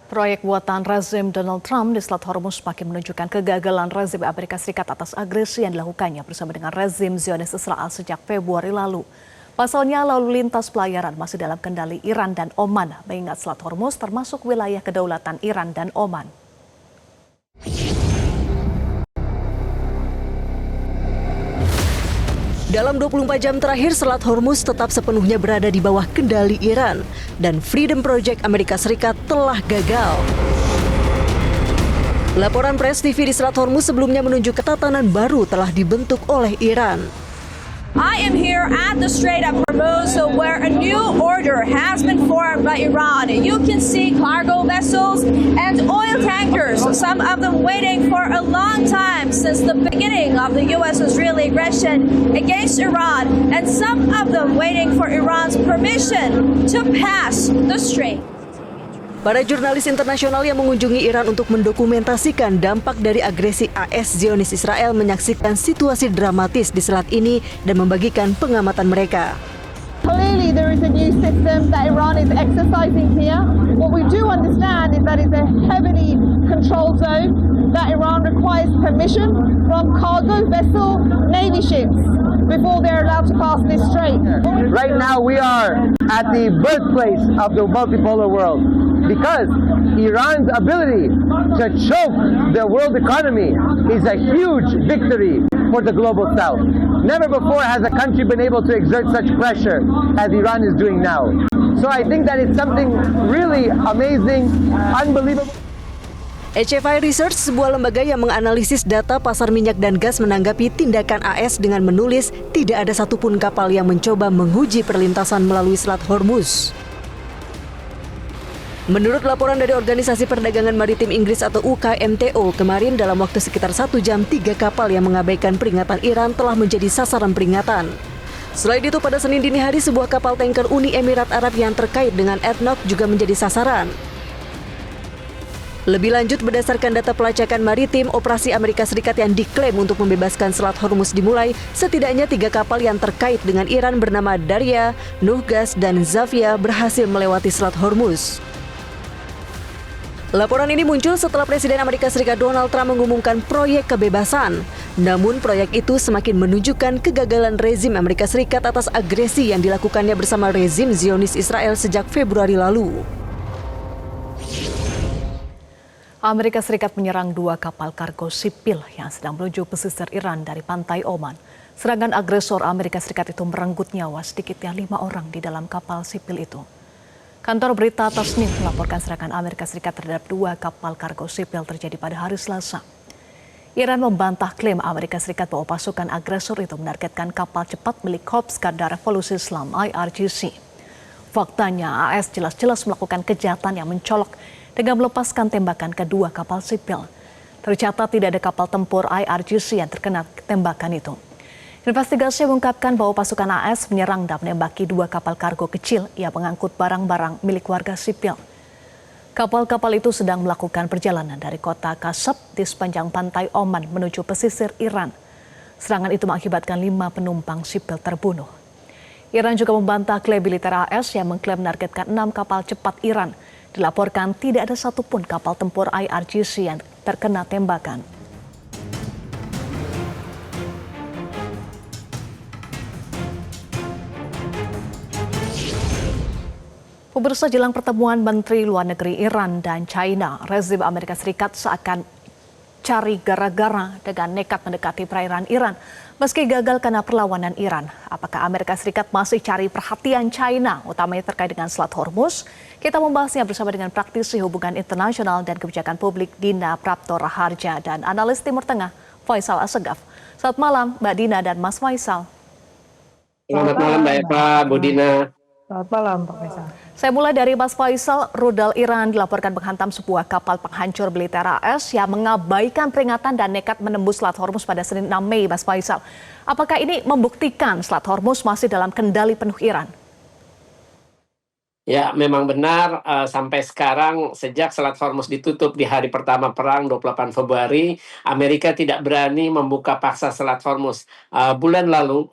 Proyek buatan rezim Donald Trump di Selat Hormuz makin menunjukkan kegagalan rezim Amerika Serikat atas agresi yang dilakukannya bersama dengan rezim Zionis Israel sejak Februari lalu. Pasalnya lalu lintas pelayaran masih dalam kendali Iran dan Oman, mengingat Selat Hormuz termasuk wilayah kedaulatan Iran dan Oman. Dalam 24 jam terakhir, Selat Hormuz tetap sepenuhnya berada di bawah kendali Iran dan Freedom Project Amerika Serikat telah gagal. Laporan Press TV di Selat Hormuz sebelumnya menunjukkan tatanan baru telah dibentuk oleh Iran. I am here at the Strait of Hormuz, where a new order has been formed by Iran. You can see cargo vessels and oil tankers, some of them waiting for a long time since the beginning of the U.S.-Israeli aggression against Iran, and some of them waiting for Iran's permission to pass the strait. Para jurnalis internasional yang mengunjungi Iran untuk mendokumentasikan dampak dari agresi AS Zionis Israel menyaksikan situasi dramatis di selat ini dan membagikan pengamatan mereka. Clearly there is a new system that Iran is exercising here. What we do understand is that it's a heavily controlled zone, that Iran requires permission from cargo vessel Navy ships before they're allowed to pass this strait. Right now we are at the birthplace of the multipolar world because Iran's ability to choke the world economy is a huge victory for the global south. Never before has a country been able to exert such pressure as Iran is doing now. So I think that it's something really amazing, unbelievable. HFI Research, sebuah lembaga yang menganalisis data pasar minyak dan gas, menanggapi tindakan AS dengan menulis tidak ada satupun kapal yang mencoba menguji perlintasan melalui Selat Hormuz. Menurut laporan dari Organisasi Perdagangan Maritim Inggris atau UKMTO, kemarin dalam waktu sekitar 1 jam, 3 kapal yang mengabaikan peringatan Iran telah menjadi sasaran peringatan. Selain itu, pada Senin dini hari, sebuah kapal tanker Uni Emirat Arab yang terkait dengan ADNOC juga menjadi sasaran. Lebih lanjut, berdasarkan data pelacakan maritim, operasi Amerika Serikat yang diklaim untuk membebaskan Selat Hormuz dimulai, setidaknya 3 kapal yang terkait dengan Iran bernama Darya, Nuhgas, dan Zafia berhasil melewati Selat Hormuz. Laporan ini muncul setelah Presiden Amerika Serikat Donald Trump mengumumkan proyek kebebasan. Namun proyek itu semakin menunjukkan kegagalan rezim Amerika Serikat atas agresi yang dilakukannya bersama rezim Zionis Israel sejak Februari lalu. Amerika Serikat menyerang 2 kapal kargo sipil yang sedang menuju pesisir Iran dari pantai Oman. Serangan agresor Amerika Serikat itu merenggut nyawa sedikitnya 5 orang di dalam kapal sipil itu. Kantor berita Tasnim melaporkan serangan Amerika Serikat terhadap 2 kapal kargo sipil terjadi pada hari Selasa. Iran membantah klaim Amerika Serikat bahwa pasukan agresor itu menargetkan kapal cepat milik Korps Garda Revolusi Islam IRGC. Faktanya AS jelas-jelas melakukan kejahatan yang mencolok dengan melepaskan tembakan ke 2 kapal sipil. Tercatat tidak ada kapal tempur IRGC yang terkena tembakan itu. Investigasi mengungkapkan bahwa pasukan AS menyerang dan menembaki 2 kapal kargo kecil yang mengangkut barang-barang milik warga sipil. Kapal-kapal itu sedang melakukan perjalanan dari kota Kasab di sepanjang pantai Oman menuju pesisir Iran. Serangan itu mengakibatkan 5 penumpang sipil terbunuh. Iran juga membantah klaim militer AS yang mengklaim menargetkan 6 kapal cepat Iran. Dilaporkan tidak ada satupun kapal tempur IRGC yang terkena tembakan. Pemirsa, jelang pertemuan Menteri Luar Negeri Iran dan China, rezim Amerika Serikat seakan cari gara-gara dengan nekat mendekati perairan Iran. Meski gagal karena perlawanan Iran, apakah Amerika Serikat masih cari perhatian China, utamanya terkait dengan Selat Hormuz? Kita membahasnya bersama dengan praktisi hubungan internasional dan kebijakan publik Dina Prapto Raharja dan analis Timur Tengah Faisal Assegaf. Selamat malam Mbak Dina dan Mas Faisal. Selamat malam Mbak Eva, Bu Dina. Selamat malam Pak Faisal. Saya mulai dari Mas Faisal. Rudal Iran dilaporkan menghantam sebuah kapal penghancur militer AS yang mengabaikan peringatan dan nekat menembus Selat Hormuz pada Senin 6 Mei, Mas Faisal. Apakah ini membuktikan Selat Hormuz masih dalam kendali penuh Iran? Ya, memang benar, sampai sekarang sejak Selat Hormuz ditutup di hari pertama perang 28 Februari, Amerika tidak berani membuka paksa Selat Hormuz. Bulan lalu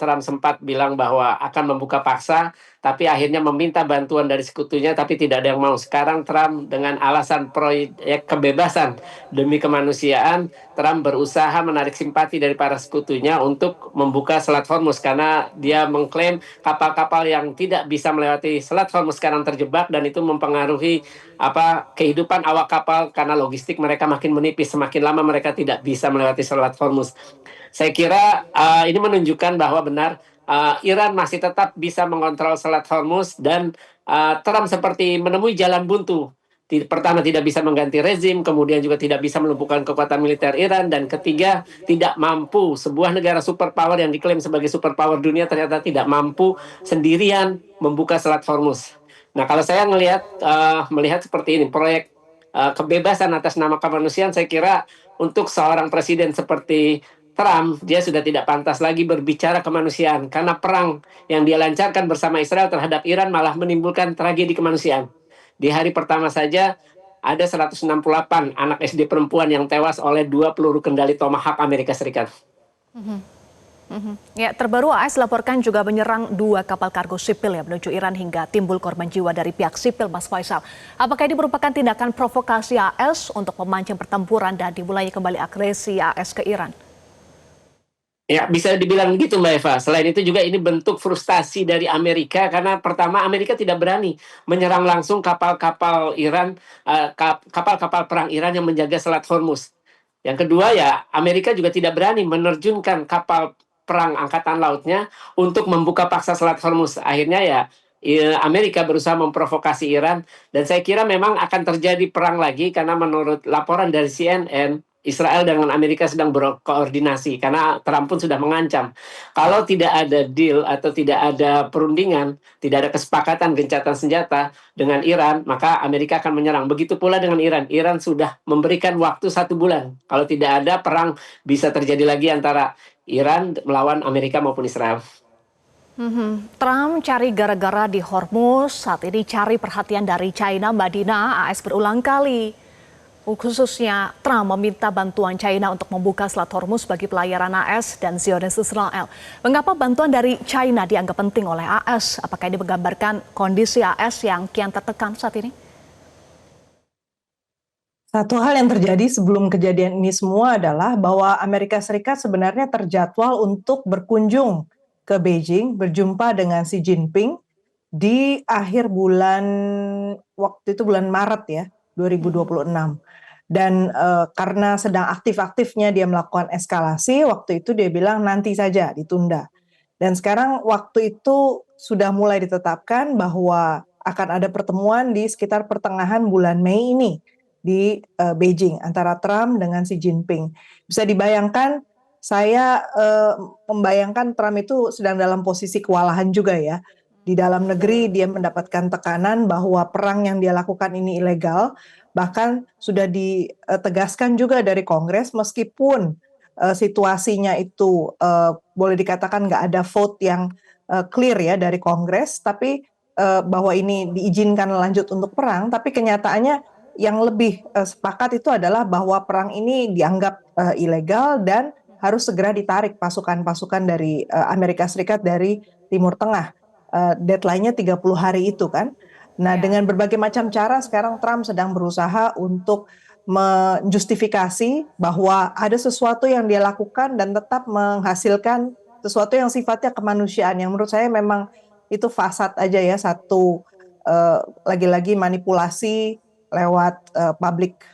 Trump sempat bilang bahwa akan membuka paksa tapi akhirnya meminta bantuan dari sekutunya, tapi tidak ada yang mau. Sekarang Trump dengan alasan proyek kebebasan demi kemanusiaan, Trump berusaha menarik simpati dari para sekutunya untuk membuka Selat Hormuz, karena dia mengklaim kapal-kapal yang tidak bisa melewati Selat Hormuz sekarang terjebak, dan itu mempengaruhi kehidupan awak kapal karena logistik mereka makin menipis, semakin lama mereka tidak bisa melewati Selat Hormuz. Saya kira ini menunjukkan bahwa benar Iran masih tetap bisa mengontrol Selat Hormuz, dan Trump seperti menemui jalan buntu. Pertama, tidak bisa mengganti rezim, kemudian juga tidak bisa melumpuhkan kekuatan militer Iran, dan ketiga, tidak mampu, sebuah negara superpower yang diklaim sebagai superpower dunia ternyata tidak mampu sendirian membuka Selat Hormuz. Nah, kalau saya melihat seperti ini, proyek kebebasan atas nama kemanusiaan, saya kira untuk seorang presiden seperti Trump, dia sudah tidak pantas lagi berbicara kemanusiaan, karena perang yang dia lancarkan bersama Israel terhadap Iran malah menimbulkan tragedi kemanusiaan. Di hari pertama saja ada 168 anak SD perempuan yang tewas oleh 2 peluru kendali Tomahawk Amerika Serikat. Ya, terbaru AS laporkan juga menyerang 2 kapal kargo sipil yang menuju Iran hingga timbul korban jiwa dari pihak sipil, Mas Faisal. Apakah ini merupakan tindakan provokasi AS untuk memancing pertempuran dan dimulai kembali agresi AS ke Iran? Ya, bisa dibilang begitu Mbak Eva. Selain itu juga ini bentuk frustasi dari Amerika, karena pertama Amerika tidak berani menyerang langsung kapal-kapal Iran, kapal-kapal perang Iran yang menjaga Selat Hormuz. Yang kedua ya, Amerika juga tidak berani menerjunkan kapal perang angkatan lautnya untuk membuka paksa Selat Hormuz. Akhirnya ya Amerika berusaha memprovokasi Iran, dan saya kira memang akan terjadi perang lagi, karena menurut laporan dari CNN, Israel dengan Amerika sedang berkoordinasi, karena Trump pun sudah mengancam kalau tidak ada deal atau tidak ada perundingan, tidak ada kesepakatan gencatan senjata dengan Iran, maka Amerika akan menyerang. Begitu pula dengan Iran. Iran sudah memberikan waktu 1 bulan. Kalau tidak ada, perang bisa terjadi lagi antara Iran melawan Amerika maupun Israel. Trump cari gara-gara di Hormuz, saat ini cari perhatian dari China. Mbak Dina, AS berulang kali khususnya Trump meminta bantuan China untuk membuka Selat Hormuz bagi pelayaran AS dan Zionis Israel. Mengapa bantuan dari China dianggap penting oleh AS? Apakah ini menggambarkan kondisi AS yang kian tertekan saat ini? Satu hal yang terjadi sebelum kejadian ini semua adalah bahwa Amerika Serikat sebenarnya terjadwal untuk berkunjung ke Beijing, berjumpa dengan Xi Jinping di akhir bulan, waktu itu bulan Maret ya, 2026. Dan karena sedang aktif-aktifnya dia melakukan eskalasi, waktu itu dia bilang nanti saja, ditunda. Dan sekarang waktu itu sudah mulai ditetapkan bahwa akan ada pertemuan di sekitar pertengahan bulan Mei ini di Beijing antara Trump dengan Xi Jinping. Bisa dibayangkan, saya membayangkan Trump itu sedang dalam posisi kewalahan juga ya. Di dalam negeri dia mendapatkan tekanan bahwa perang yang dia lakukan ini ilegal, bahkan sudah ditegaskan juga dari Kongres, meskipun situasinya itu boleh dikatakan nggak ada vote yang clear ya dari Kongres, tapi bahwa ini diizinkan lanjut untuk perang, tapi kenyataannya yang lebih sepakat itu adalah bahwa perang ini dianggap ilegal dan harus segera ditarik pasukan-pasukan dari Amerika Serikat dari Timur Tengah. Deadline-nya 30 hari itu kan. Nah, dengan berbagai macam cara sekarang Trump sedang berusaha untuk menjustifikasi bahwa ada sesuatu yang dia lakukan dan tetap menghasilkan sesuatu yang sifatnya kemanusiaan, yang menurut saya memang itu fasad aja ya, satu lagi-lagi manipulasi lewat public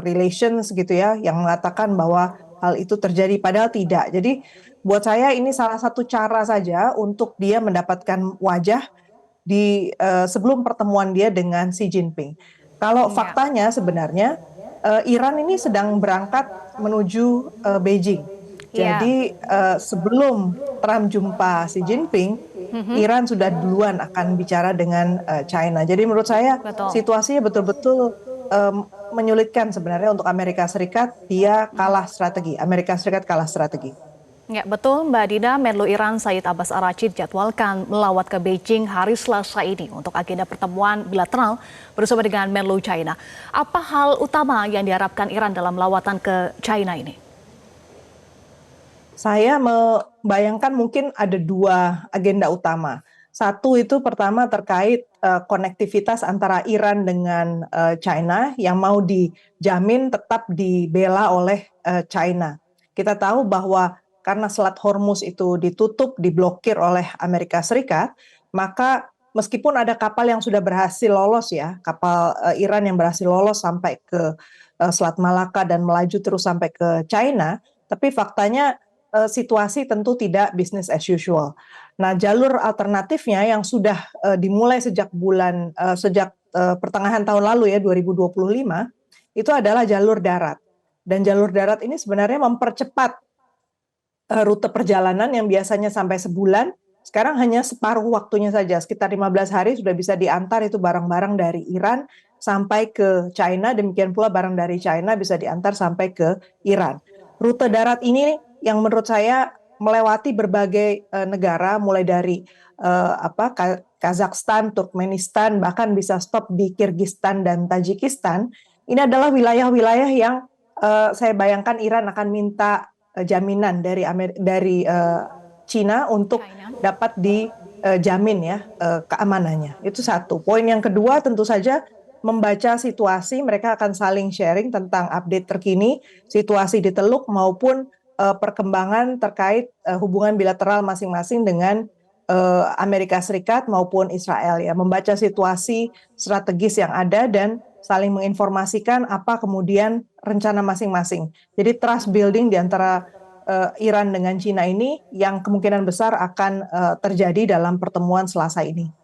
relations gitu ya, yang mengatakan bahwa hal itu terjadi padahal tidak. Jadi buat saya ini salah satu cara saja untuk dia mendapatkan wajah di sebelum pertemuan dia dengan Xi Jinping. Kalau faktanya sebenarnya Iran ini sedang berangkat menuju Beijing. Jadi sebelum Trump jumpa Xi Jinping, Iran sudah duluan akan bicara dengan China. Jadi menurut saya situasinya betul-betul menyulitkan sebenarnya untuk Amerika Serikat. Dia kalah strategi. Amerika Serikat kalah strategi. Ya, betul Mbak Dina. Menlu Iran Said Abbas Araqchi dijadwalkan melawat ke Beijing hari Selasa ini untuk agenda pertemuan bilateral bersama dengan Menlu China. Apa hal utama yang diharapkan Iran dalam lawatan ke China ini? Saya membayangkan mungkin ada 2 agenda utama. Satu itu pertama terkait konektivitas antara Iran dengan China yang mau dijamin tetap dibela oleh China. Kita tahu bahwa karena Selat Hormuz itu ditutup, diblokir oleh Amerika Serikat, maka meskipun ada kapal yang sudah berhasil lolos ya, kapal Iran yang berhasil lolos sampai ke Selat Malaka dan melaju terus sampai ke China, tapi faktanya situasi tentu tidak business as usual. Nah, jalur alternatifnya yang sudah dimulai sejak pertengahan tahun lalu ya 2025 itu adalah jalur darat. Dan jalur darat ini sebenarnya mempercepat rute perjalanan yang biasanya sampai sebulan, sekarang hanya separuh waktunya saja, sekitar 15 hari sudah bisa diantar itu barang-barang dari Iran sampai ke China, demikian pula barang dari China bisa diantar sampai ke Iran. Rute darat ini yang menurut saya melewati berbagai negara, mulai dari Kazakhstan, Turkmenistan, bahkan bisa stop di Kirgistan dan Tajikistan. Ini adalah wilayah-wilayah yang saya bayangkan Iran akan minta jaminan dari China untuk dapat dijamin ya keamanannya. Itu satu. Poin yang kedua tentu saja membaca situasi, mereka akan saling sharing tentang update terkini, situasi di Teluk maupun perkembangan terkait hubungan bilateral masing-masing dengan Amerika Serikat maupun Israel ya, membaca situasi strategis yang ada dan saling menginformasikan apa kemudian rencana masing-masing. Jadi trust building di antara Iran dengan China ini yang kemungkinan besar akan terjadi dalam pertemuan Selasa ini.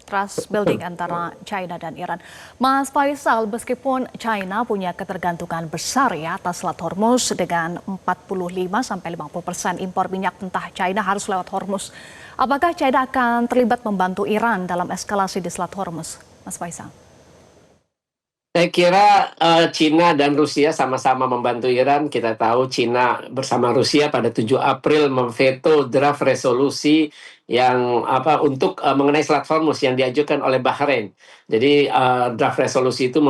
Trust building antara China dan Iran. Mas Faisal, meskipun China punya ketergantungan besar ya atas Selat Hormuz dengan 45-50% impor minyak mentah China harus lewat Hormuz. Apakah China akan terlibat membantu Iran dalam eskalasi di Selat Hormuz, Mas Faisal? Saya kira China dan Rusia sama-sama membantu Iran. Kita tahu China bersama Rusia pada 7 April memveto draft resolusi yang untuk mengenai Selat Hormuz yang diajukan oleh Bahrain. Jadi draft resolusi itu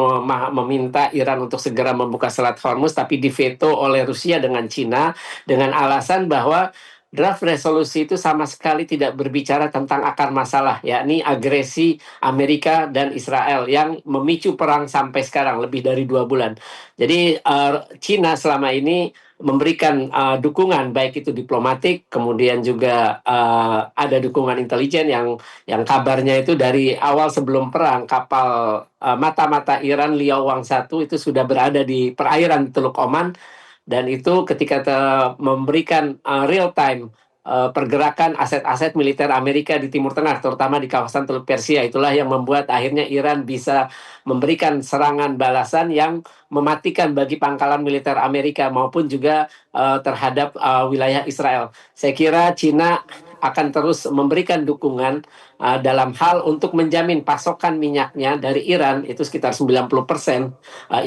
meminta Iran untuk segera membuka Selat Hormuz, tapi diveto oleh Rusia dengan China dengan alasan bahwa draft resolusi itu sama sekali tidak berbicara tentang akar masalah, yakni agresi Amerika dan Israel yang memicu perang sampai sekarang lebih dari 2 bulan. Jadi China selama ini memberikan dukungan baik itu diplomatik, kemudian juga ada dukungan intelijen yang kabarnya itu dari awal sebelum perang kapal mata-mata Iran Liao Wang 1 itu sudah berada di perairan Teluk Oman. Dan itu ketika memberikan real time pergerakan aset-aset militer Amerika di Timur Tengah, terutama di kawasan Teluk Persia, itulah yang membuat akhirnya Iran bisa memberikan serangan balasan yang mematikan bagi pangkalan militer Amerika maupun juga terhadap wilayah Israel. Saya kira China akan terus memberikan dukungan dalam hal untuk menjamin pasokan minyaknya dari Iran, itu sekitar 90%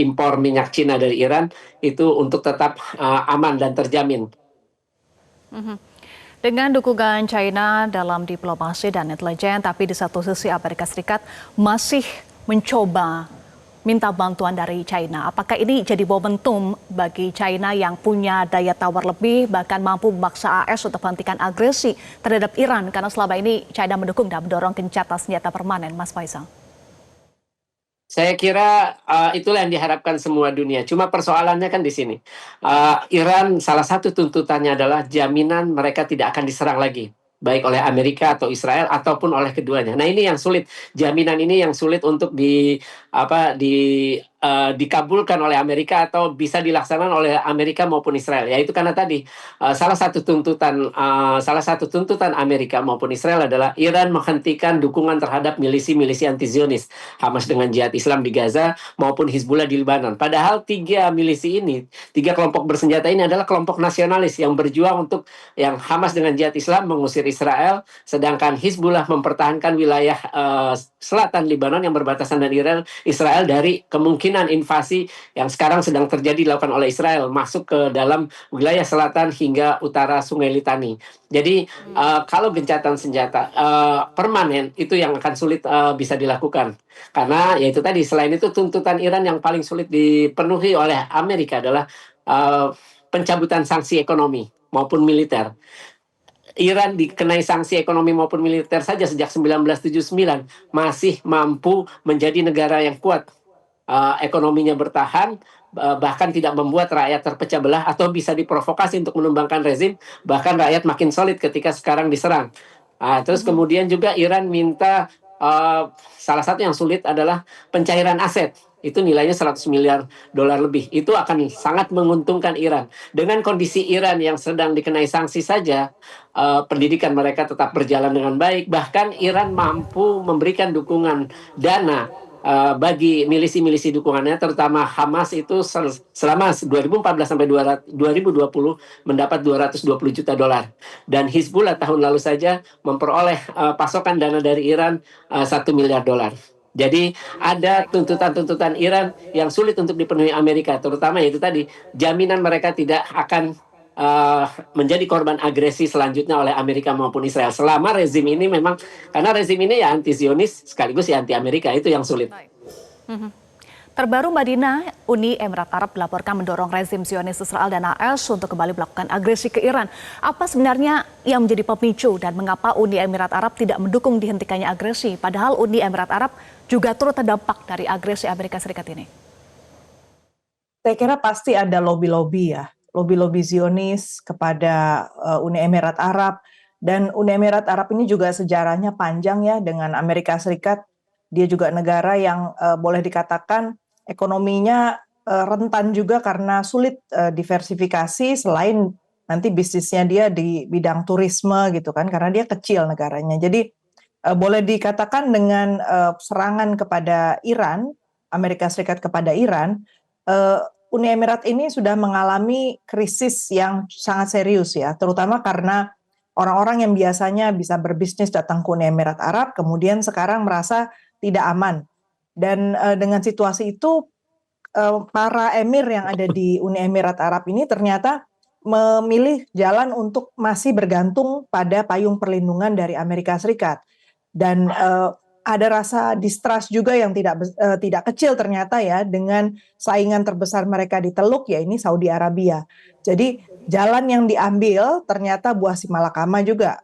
impor minyak Cina dari Iran, itu untuk tetap aman dan terjamin. Dengan dukungan China dalam diplomasi dan intelijen, tapi di satu sisi Amerika Serikat masih mencoba minta bantuan dari China. Apakah ini jadi momentum bagi China yang punya daya tawar lebih, bahkan mampu memaksa AS untuk menghentikan agresi terhadap Iran, karena selama ini China mendukung dan mendorong gencatan senjata permanen, Mas Faisal? Saya kira itulah yang diharapkan semua dunia. Cuma persoalannya kan di sini. Iran salah satu tuntutannya adalah jaminan mereka tidak akan diserang lagi, baik oleh Amerika atau Israel ataupun oleh keduanya. Nah, ini yang sulit. Jaminan ini yang sulit untuk dikabulkan oleh Amerika atau bisa dilaksanakan oleh Amerika maupun Israel. Yaitu karena tadi salah satu tuntutan Amerika maupun Israel adalah Iran menghentikan dukungan terhadap milisi-milisi anti-Zionis, Hamas dengan Jihad Islam di Gaza maupun Hizbullah di Lebanon. Padahal tiga kelompok bersenjata ini adalah kelompok nasionalis yang berjuang untuk yang Hamas dengan Jihad Islam mengusir Israel, sedangkan Hizbullah mempertahankan wilayah selatan Lebanon yang berbatasan dengan Israel dari kemungkinan invasi yang sekarang sedang terjadi dilakukan oleh Israel masuk ke dalam wilayah selatan hingga utara Sungai Litani. Jadi kalau gencatan senjata permanen itu yang akan sulit bisa dilakukan. Karena yaitu tadi, selain itu tuntutan Iran yang paling sulit dipenuhi oleh Amerika adalah pencabutan sanksi ekonomi maupun militer. Iran dikenai sanksi ekonomi maupun militer saja sejak 1979 masih mampu menjadi negara yang kuat. Ekonominya bertahan, bahkan tidak membuat rakyat terpecah belah atau bisa diprovokasi untuk menumbangkan rezim, bahkan rakyat makin solid ketika sekarang diserang. Terus kemudian juga Iran minta, salah satu yang sulit adalah pencairan aset. Itu nilainya 100 miliar dolar lebih. Itu akan sangat menguntungkan Iran. Dengan kondisi Iran yang sedang dikenai sanksi saja, pendidikan mereka tetap berjalan dengan baik. Bahkan Iran mampu memberikan dukungan dana bagi milisi-milisi dukungannya, terutama Hamas itu selama 2014 sampai 2020 mendapat 220 juta dolar. Dan Hizbullah tahun lalu saja memperoleh pasokan dana dari Iran 1 miliar dolar. Jadi ada tuntutan-tuntutan Iran yang sulit untuk dipenuhi Amerika, terutama yaitu tadi jaminan mereka tidak akan menjadi korban agresi selanjutnya oleh Amerika maupun Israel. Selama rezim ini memang, karena rezim ini ya anti-Zionis sekaligus ya anti-Amerika, itu yang sulit. Terbaru Mbak Dina, Uni Emirat Arab dilaporkan mendorong rezim Zionis Israel dan AS untuk kembali melakukan agresi ke Iran. Apa sebenarnya yang menjadi pemicu dan mengapa Uni Emirat Arab tidak mendukung dihentikannya agresi? Padahal Uni Emirat Arab juga turut terdampak dari agresi Amerika Serikat ini. Saya kira pasti ada lobby-lobby ya, lobby-lobby Zionis kepada Uni Emirat Arab, dan Uni Emirat Arab ini juga sejarahnya panjang ya dengan Amerika Serikat. Dia juga negara yang boleh dikatakan ekonominya rentan juga karena sulit diversifikasi, selain nanti bisnisnya dia di bidang turisme gitu kan, karena dia kecil negaranya. Jadi boleh dikatakan dengan serangan kepada Iran, Amerika Serikat kepada Iran, Uni Emirat ini sudah mengalami krisis yang sangat serius ya, terutama karena orang-orang yang biasanya bisa berbisnis datang ke Uni Emirat Arab, kemudian sekarang merasa tidak aman. Dan dengan situasi itu, para emir yang ada di Uni Emirat Arab ini ternyata memilih jalan untuk masih bergantung pada payung perlindungan dari Amerika Serikat. Dan ada rasa distrust juga yang tidak kecil ternyata ya, dengan saingan terbesar mereka di Teluk, ya ini Saudi Arabia. Jadi jalan yang diambil ternyata buah si malakama juga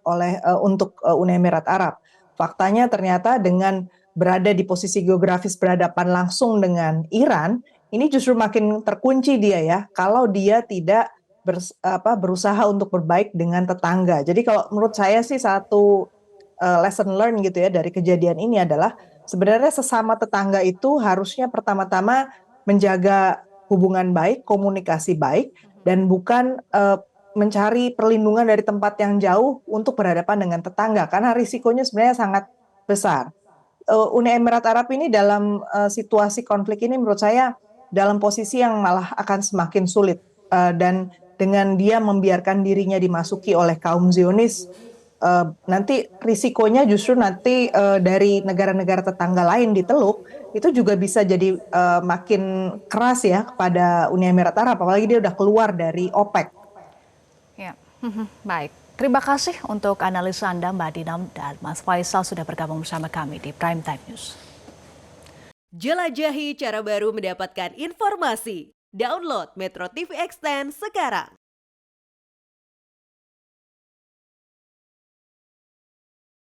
untuk Uni Emirat Arab. Faktanya ternyata dengan berada di posisi geografis berhadapan langsung dengan Iran, ini justru makin terkunci dia ya, kalau dia tidak berusaha untuk berbaik dengan tetangga. Jadi kalau menurut saya sih satu lesson learned gitu ya dari kejadian ini adalah sebenarnya sesama tetangga itu harusnya pertama-tama menjaga hubungan baik, komunikasi baik, dan bukan mencari perlindungan dari tempat yang jauh untuk berhadapan dengan tetangga, karena risikonya sebenarnya sangat besar. Uni Emirat Arab ini dalam situasi konflik ini menurut saya dalam posisi yang malah akan semakin sulit, dan dengan dia membiarkan dirinya dimasuki oleh kaum Zionis, nanti risikonya justru nanti dari negara-negara tetangga lain di Teluk itu juga bisa jadi makin keras ya kepada Uni Emirat Arab, apalagi dia udah keluar dari OPEC. Ya, baik. Terima kasih untuk analisa Anda Mbak Dina dan Mas Faisal sudah bergabung bersama kami di Prime Time News. Jelajahi cara baru mendapatkan informasi. Download Metro TV Extend sekarang.